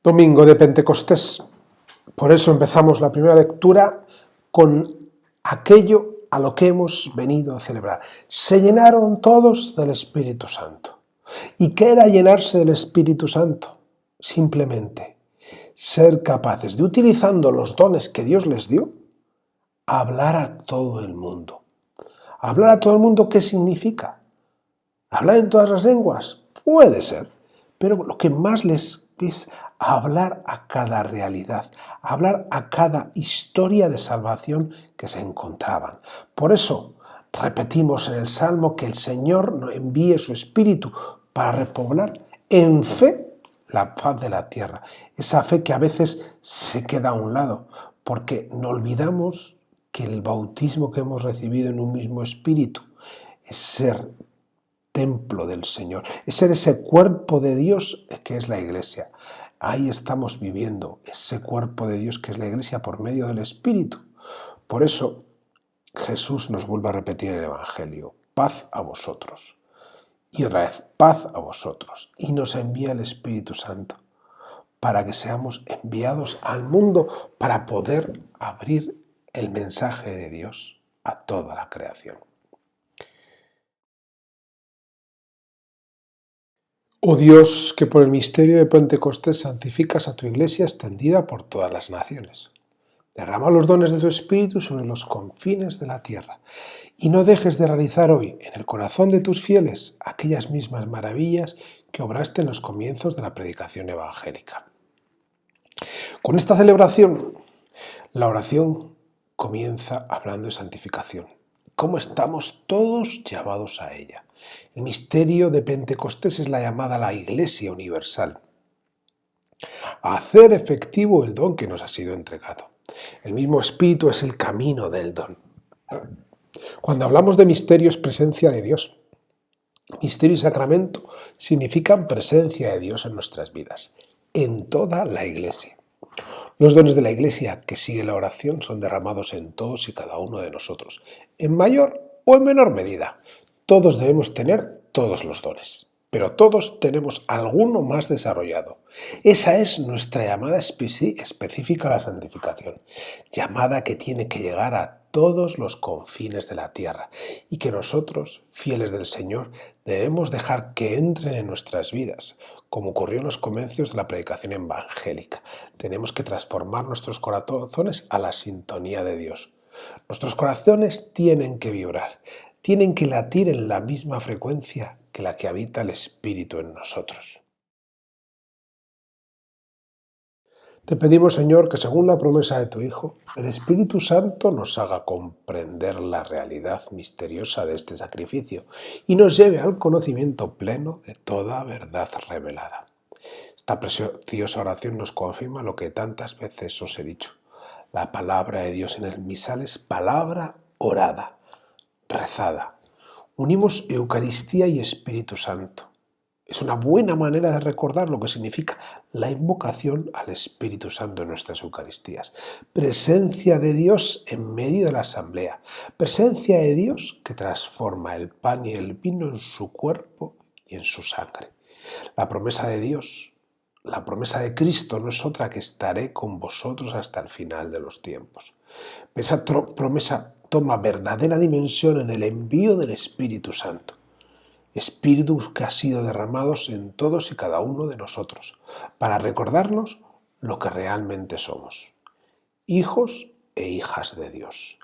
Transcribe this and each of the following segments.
Domingo de Pentecostés. Por eso empezamos la primera lectura con aquello a lo que hemos venido a celebrar. Se llenaron todos del Espíritu Santo. ¿Y qué era llenarse del Espíritu Santo? Simplemente ser capaces de, utilizando los dones que Dios les dio, hablar a todo el mundo. ¿Hablar a todo el mundo qué significa? ¿Hablar en todas las lenguas? Puede ser, pero lo que más les es hablar a cada realidad, hablar a cada historia de salvación que se encontraban. Por eso repetimos en el Salmo que el Señor nos envíe su Espíritu para repoblar en fe la faz de la tierra. Esa fe que a veces se queda a un lado, porque no olvidamos que el bautismo que hemos recibido en un mismo Espíritu es ser templo del Señor, es ser ese cuerpo de Dios que es la Iglesia. Ahí estamos viviendo ese cuerpo de Dios que es la Iglesia por medio del Espíritu. Por eso Jesús nos vuelve a repetir en el Evangelio: paz a vosotros. Y otra vez, paz a vosotros. Y nos envía el Espíritu Santo para que seamos enviados al mundo para poder abrir el mensaje de Dios a toda la creación. Oh Dios, que por el misterio de Pentecostés santificas a tu Iglesia extendida por todas las naciones. Derrama los dones de tu Espíritu sobre los confines de la tierra y no dejes de realizar hoy en el corazón de tus fieles aquellas mismas maravillas que obraste en los comienzos de la predicación evangélica. Con esta celebración, la oración comienza hablando de santificación. ¿Cómo estamos todos llamados a ella? El misterio de Pentecostés es la llamada a la Iglesia universal, a hacer efectivo el don que nos ha sido entregado. El mismo Espíritu es el camino del don. Cuando hablamos de misterio es presencia de Dios. Misterio y sacramento significan presencia de Dios en nuestras vidas, en toda la Iglesia. Los dones de la Iglesia que sigue la oración son derramados en todos y cada uno de nosotros, en mayor o en menor medida. Todos debemos tener todos los dones, pero todos tenemos alguno más desarrollado. Esa es nuestra llamada específica a la santificación, llamada que tiene que llegar a todos los confines de la tierra y que nosotros, fieles del Señor, debemos dejar que entren en nuestras vidas, como ocurrió en los comienzos de la predicación evangélica. Tenemos que transformar nuestros corazones a la sintonía de Dios. Nuestros corazones tienen que vibrar, tienen que latir en la misma frecuencia que la que habita el Espíritu en nosotros. Te pedimos, Señor, que según la promesa de tu Hijo, el Espíritu Santo nos haga comprender la realidad misteriosa de este sacrificio y nos lleve al conocimiento pleno de toda verdad revelada. Esta preciosa oración nos confirma lo que tantas veces os he dicho. La palabra de Dios en el misal es palabra orada, rezada. Unimos Eucaristía y Espíritu Santo. Es una buena manera de recordar lo que significa la invocación al Espíritu Santo en nuestras Eucaristías. Presencia de Dios en medio de la asamblea. Presencia de Dios que transforma el pan y el vino en su cuerpo y en su sangre. La promesa de Dios, la promesa de Cristo no es otra que estaré con vosotros hasta el final de los tiempos. Esa promesa toma verdadera dimensión en el envío del Espíritu Santo. Espíritus que ha sido derramados en todos y cada uno de nosotros, para recordarnos lo que realmente somos, hijos e hijas de Dios.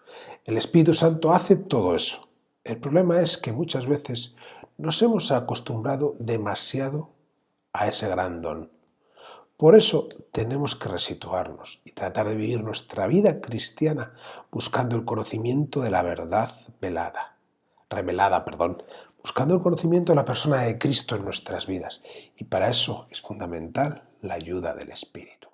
El Espíritu Santo hace todo eso. El problema es que muchas veces nos hemos acostumbrado demasiado a ese gran don. Por eso tenemos que resituarnos y tratar de vivir nuestra vida cristiana buscando el conocimiento de la verdad revelada, buscando el conocimiento de la persona de Cristo en nuestras vidas. Y para eso es fundamental la ayuda del Espíritu.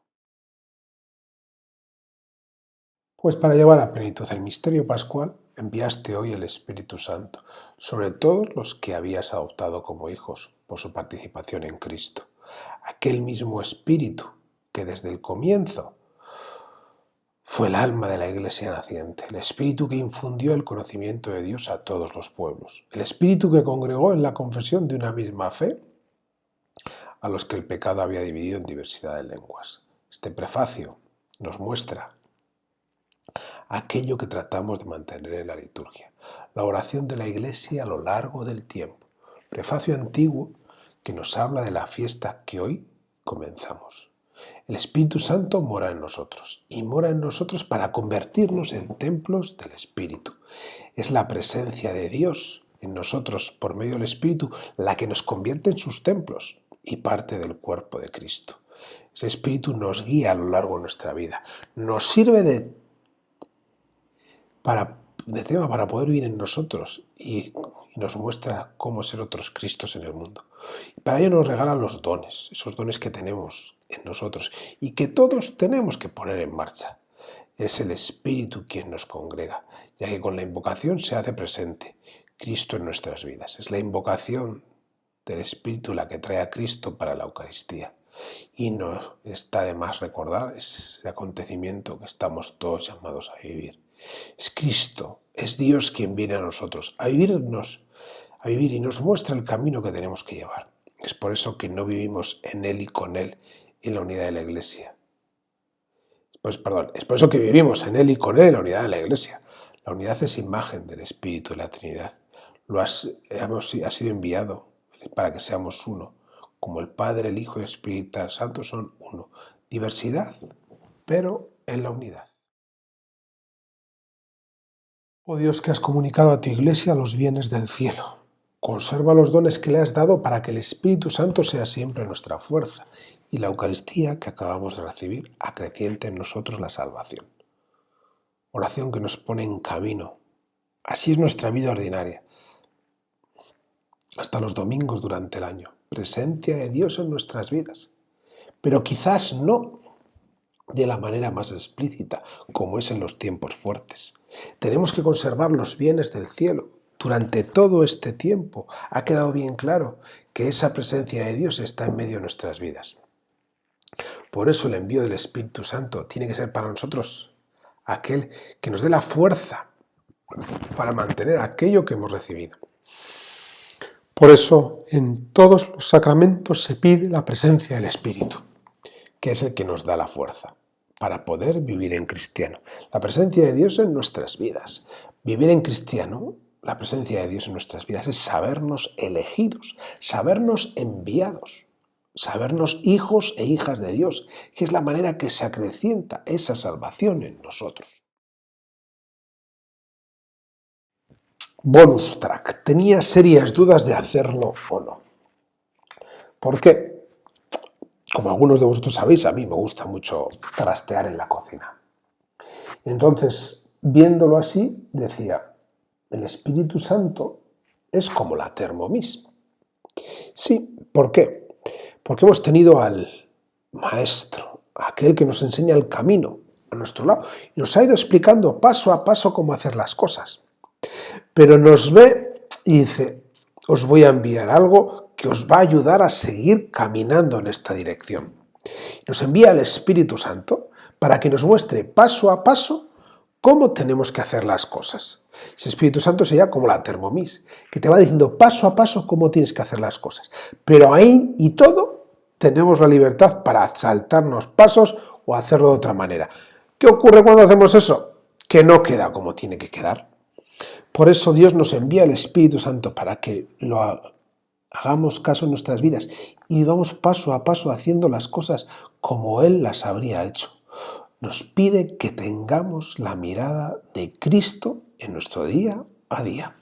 Pues para llevar a plenitud el misterio pascual, enviaste hoy el Espíritu Santo sobre todos los que habías adoptado como hijos por su participación en Cristo. Aquel mismo Espíritu que desde el comienzo fue el alma de la Iglesia naciente, el Espíritu que infundió el conocimiento de Dios a todos los pueblos, el Espíritu que congregó en la confesión de una misma fe a los que el pecado había dividido en diversidad de lenguas. Este prefacio nos muestra aquello que tratamos de mantener en la liturgia, la oración de la Iglesia a lo largo del tiempo. Prefacio antiguo que nos habla de la fiesta que hoy comenzamos. El Espíritu Santo mora en nosotros y mora en nosotros para convertirnos en templos del Espíritu. Es la presencia de Dios en nosotros por medio del Espíritu la que nos convierte en sus templos y parte del cuerpo de Cristo. Ese Espíritu nos guía a lo largo de nuestra vida, nos sirve de tema para poder vivir en nosotros y nos muestra cómo ser otros Cristos en el mundo. Y para ello nos regala los dones, esos dones que tenemos en nosotros y que todos tenemos que poner en marcha. Es el Espíritu quien nos congrega, ya que con la invocación se hace presente Cristo en nuestras vidas. Es la invocación del Espíritu la que trae a Cristo para la Eucaristía. Y no está de más recordar ese acontecimiento que estamos todos llamados a vivir. Es Cristo, es Dios quien viene a nosotros a vivir y nos muestra el camino que tenemos que llevar. Es por eso que no vivimos en Él y con Él en la unidad de la Iglesia. Es por eso que vivimos en Él y con Él en la unidad de la Iglesia. La unidad es imagen del Espíritu de la Trinidad. Ha sido enviado para que seamos uno, como el Padre, el Hijo y el Espíritu Santo son uno. Diversidad, pero en la unidad. Oh Dios, que has comunicado a tu Iglesia los bienes del cielo. Conserva los dones que le has dado para que el Espíritu Santo sea siempre nuestra fuerza y la Eucaristía que acabamos de recibir acreciente en nosotros la salvación. Oración que nos pone en camino. Así es nuestra vida ordinaria. Hasta los domingos durante el año. Presencia de Dios en nuestras vidas. Pero quizás no de la manera más explícita, como es en los tiempos fuertes. Tenemos que conservar los bienes del cielo. Durante todo este tiempo ha quedado bien claro que esa presencia de Dios está en medio de nuestras vidas. Por eso el envío del Espíritu Santo tiene que ser para nosotros aquel que nos dé la fuerza para mantener aquello que hemos recibido. Por eso en todos los sacramentos se pide la presencia del Espíritu, que es el que nos da la fuerza para poder vivir en cristiano. La presencia de Dios en nuestras vidas. Vivir en cristiano, la presencia de Dios en nuestras vidas es sabernos elegidos, sabernos enviados, sabernos hijos e hijas de Dios, que es la manera que se acrecienta esa salvación en nosotros. Bonus track. Tenía serias dudas de hacerlo o no. ¿Por qué? Como algunos de vosotros sabéis, a mí me gusta mucho trastear en la cocina. Entonces, viéndolo así, decía, el Espíritu Santo es como la Thermomix. Sí, ¿por qué? Porque hemos tenido al Maestro, aquel que nos enseña el camino a nuestro lado, y nos ha ido explicando paso a paso cómo hacer las cosas. Pero nos ve y dice, os voy a enviar algo que os va a ayudar a seguir caminando en esta dirección. Nos envía el Espíritu Santo para que nos muestre paso a paso cómo tenemos que hacer las cosas. Ese Espíritu Santo sería como la Thermomix, que te va diciendo paso a paso cómo tienes que hacer las cosas. Pero ahí y todo tenemos la libertad para saltarnos pasos o hacerlo de otra manera. ¿Qué ocurre cuando hacemos eso? Que no queda como tiene que quedar. Por eso Dios nos envía el Espíritu Santo para que lo hagamos caso en nuestras vidas y vivamos paso a paso haciendo las cosas como Él las habría hecho. Nos pide que tengamos la mirada de Cristo en nuestro día a día.